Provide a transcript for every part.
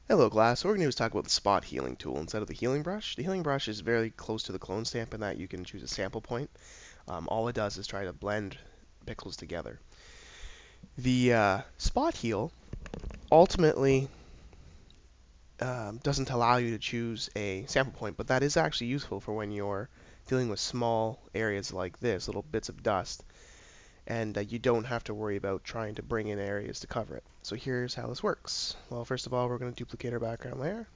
Hello class, so what we're going to do is talk about the spot healing tool instead of the healing brush. The healing brush is very close to the clone stamp in that you can choose a sample point. All it does is try to blend pixels together. The spot heal ultimately doesn't allow you to choose a sample point, but that is actually useful for when you're dealing with small areas like this, little bits of dust, and you don't have to worry about trying to bring in areas to cover it. So here's how this works. Well, first of all, we're going to duplicate our background layer,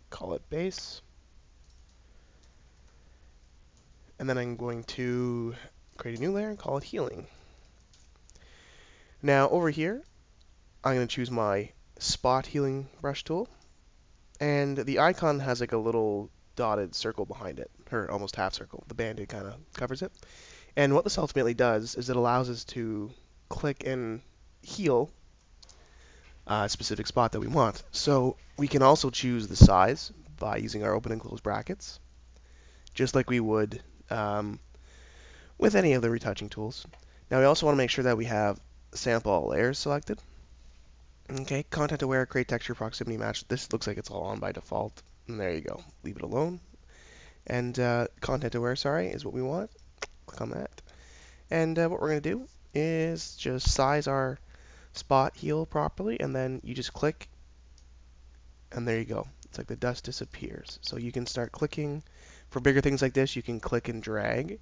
call it base. And then I'm going to create a new layer and call it healing. Now over here, I'm going to choose my spot healing brush tool. And the icon has like a little dotted circle behind it, or almost half circle. The band-aid kind of covers it. And what this ultimately does is it allows us to click and heal a specific spot that we want. So we can also choose the size by using our open and close brackets, just like we would with any of the retouching tools. Now we also want to make sure that we have sample all layers selected. Okay, content aware, create texture, proximity match. This looks like it's all on by default. And there you go. Leave it alone. And content aware, sorry, is what we want. Click on that. And what we're going to do is just size our spot heal properly, and then you just click, and there you go. It's like the dust disappears. So you can start clicking. For bigger things like this, you can click and drag.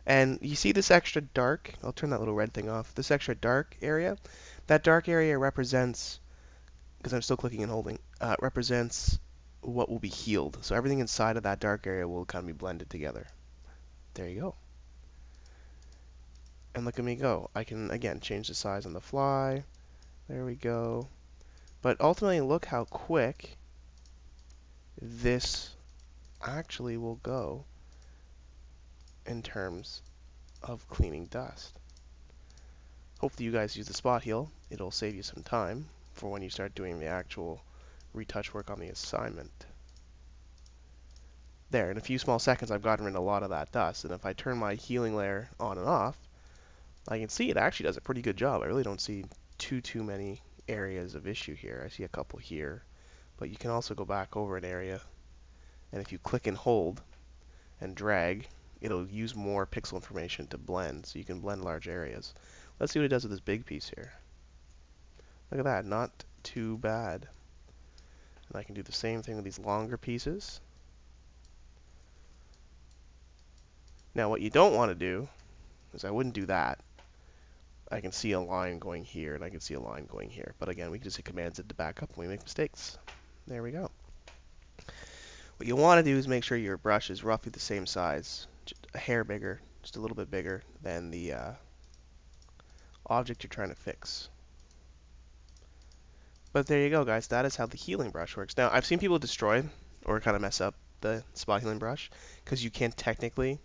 And you see this extra dark, I'll turn that little red thing off, this extra dark area, that dark area represents, because I'm still clicking and holding, represents what will be healed. So everything inside of that dark area will kind of be blended together. There you go. And look at me go. I can, again, change the size on the fly. There we go. But ultimately, look how quick this actually will go in terms of cleaning dust. Hopefully you guys use the spot heal. It'll save you some time for when you start doing the actual retouch work on the assignment. There, in a few small seconds I've gotten rid of a lot of that dust, and if I turn my healing layer on and off, I can see it actually does a pretty good job. I really don't see too many areas of issue here. I see a couple here, but you can also go back over an area, and if you click and hold and drag, it'll use more pixel information to blend, so you can blend large areas. Let's see what it does with this big piece here. Look at that, not too bad. And I can do the same thing with these longer pieces. Now what you don't want to do is I wouldn't do that. I can see a line going here and I can see a line going here. But again, we can just hit Command Z to back up when we make mistakes. There we go. What you want to do is make sure your brush is roughly the same size, just a hair bigger, just a little bit bigger than the object you're trying to fix. But there you go, guys. That is how the healing brush works. Now, I've seen people destroy or kind of mess up the spot healing brush because you can't technically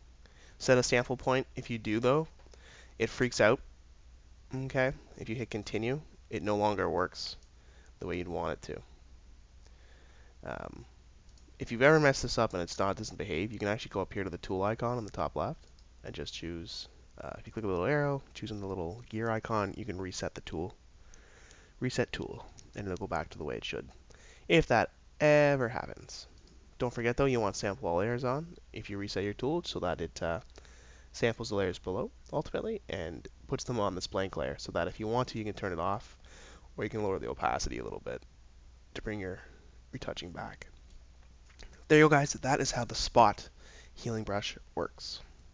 set a sample point. If you do, though, it freaks out. Okay? If you hit continue, it no longer works the way you'd want it to. If you've ever messed this up and it doesn't behave, you can actually go up here to the tool icon on the top left and just choose, if you click a little arrow, choosing the little gear icon, you can reset the tool. Reset tool, and it'll go back to the way it should. If that ever happens. Don't forget though, you want sample all layers on if you reset your tool so that it samples the layers below ultimately and puts them on this blank layer so that if you want to, you can turn it off or you can lower the opacity a little bit to bring your retouching back. There you go, guys. That is how the spot healing brush works.